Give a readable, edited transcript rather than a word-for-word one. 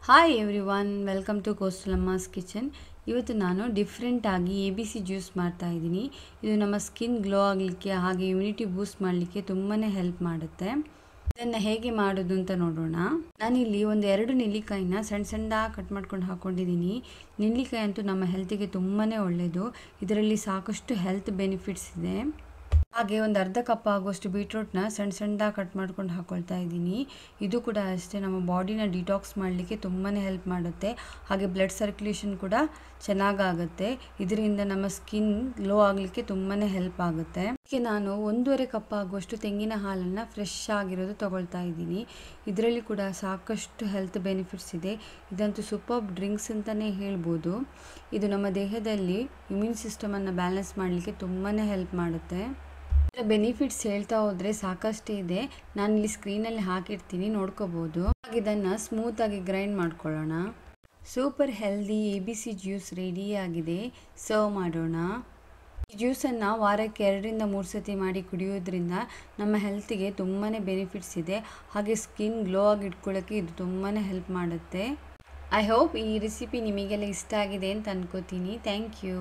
Hi everyone, welcome to Coastalamma's kitchen. ಇವತ್ತು ನಾನು ಡಿಫ್ರೆಂಟಾಗಿ ABC ಜ್ಯೂಸ್ ಮಾಡ್ತಾ ಇದ್ದೀನಿ. ಇದು ನಮ್ಮ ಸ್ಕಿನ್ ಗ್ಲೋ ಆಗಲಿಕ್ಕೆ ಹಾಗೆ ಇಮ್ಯುನಿಟಿ ಬೂಸ್ಟ್ ಮಾಡಲಿಕ್ಕೆ ತುಂಬಾ ಹೆಲ್ಪ್ ಮಾಡುತ್ತೆ. ಇದನ್ನು ಹೇಗೆ ಮಾಡೋದು ಅಂತ ನೋಡೋಣ. ನಾನಿಲ್ಲಿ ಒಂದು 2 ನೆಲ್ಲಿಕಾಯಿನ ಸಣ್ಣ ಸಣ್ಣದಾಗಿ ಕಟ್ ಮಾಡ್ಕೊಂಡು ಹಾಕ್ಕೊಂಡಿದ್ದೀನಿ. ನೆಲ್ಲಿಕಾಯಿ ಅಂತೂ ನಮ್ಮ ಹೆಲ್ತಿಗೆ ತುಂಬಾ ಒಳ್ಳೆಯದು. ಇದರಲ್ಲಿ ಸಾಕಷ್ಟು ಹೆಲ್ತ್ ಬೆನಿಫಿಟ್ಸ್ ಇದೆ. ಹಾಗೆ ಒಂದು ಅರ್ಧ ಕಪ್ ಆಗುವಷ್ಟು ಬೀಟ್ರೂಟ್ನ ಸಣ್ಣ ಸಣ್ಣದಾಗಿ ಕಟ್ ಮಾಡ್ಕೊಂಡು ಹಾಕ್ಕೊಳ್ತಾ ಇದ್ದೀನಿ. ಇದು ಕೂಡ ಅಷ್ಟೇ ನಮ್ಮ ಬಾಡಿನ ಡಿಟಾಕ್ಸ್ ಮಾಡಲಿಕ್ಕೆ ತುಂಬಾ ಹೆಲ್ಪ್ ಮಾಡುತ್ತೆ. ಹಾಗೆ ಬ್ಲಡ್ ಸರ್ಕ್ಯುಲೇಷನ್ ಕೂಡ ಚೆನ್ನಾಗಾಗುತ್ತೆ. ಇದರಿಂದ ನಮ್ಮ ಸ್ಕಿನ್ ಗ್ಲೋ ಆಗಲಿಕ್ಕೆ ತುಂಬಾ ಹೆಲ್ಪ್ ಆಗುತ್ತೆ. ಅದಕ್ಕೆ ನಾನು 1.5 ಕಪ್ ಆಗುವಷ್ಟು ತೆಂಗಿನ ಹಾಲನ್ನು ಫ್ರೆಶ್ ಆಗಿರೋದು ತಗೊಳ್ತಾ ಇದ್ದೀನಿ. ಇದರಲ್ಲಿ ಕೂಡ ಸಾಕಷ್ಟು ಹೆಲ್ತ್ ಬೆನಿಫಿಟ್ಸ್ ಇದೆ. ಇದಂತೂ ಸೂಪರ್ ಡ್ರಿಂಕ್ಸ್ ಅಂತಲೇ ಹೇಳ್ಬೋದು. ಇದು ನಮ್ಮ ದೇಹದಲ್ಲಿ ಇಮ್ಯೂನ್ ಸಿಸ್ಟಮನ್ನು ಬ್ಯಾಲೆನ್ಸ್ ಮಾಡಲಿಕ್ಕೆ ತುಂಬಾ ಹೆಲ್ಪ್ ಮಾಡುತ್ತೆ. ಇದರ ಬೆನಿಫಿಟ್ಸ್ ಹೇಳ್ತಾ ಹೋದರೆ ಸಾಕಷ್ಟು ಇದೆ. ನಾನಿಲ್ಲಿ ಸ್ಕ್ರೀನಲ್ಲಿ ಹಾಕಿರ್ತೀನಿ, ನೋಡ್ಕೋಬೋದು. ಹಾಗೆ ಇದನ್ನು ಸ್ಮೂತಾಗಿ ಗ್ರೈಂಡ್ ಮಾಡ್ಕೊಳ್ಳೋಣ. Super healthy ABC juice ready ಆಗಿದೆ. ಸರ್ವ್ ಮಾಡೋಣ. ಈ ಜ್ಯೂಸನ್ನು ವಾರಕ್ಕೆ 2-3 ಸತಿ ಮಾಡಿ ಕುಡಿಯೋದ್ರಿಂದ ನಮ್ಮ ಹೆಲ್ತಿಗೆ ತುಂಬಾ ಬೆನಿಫಿಟ್ಸ್ ಇದೆ. ಹಾಗೆ ಸ್ಕಿನ್ ಗ್ಲೋ ಆಗಿ ಇಟ್ಕೊಳ್ಳೋಕ್ಕೆ ಇದು ತುಂಬಾ ಹೆಲ್ಪ್ ಮಾಡುತ್ತೆ. ಐ ಹೋಪ್ ಈ ರೆಸಿಪಿ ನಿಮಗೆಲ್ಲ ಇಷ್ಟ ಆಗಿದೆ ಅಂತ ಅನ್ಕೋತೀನಿ. Thank you.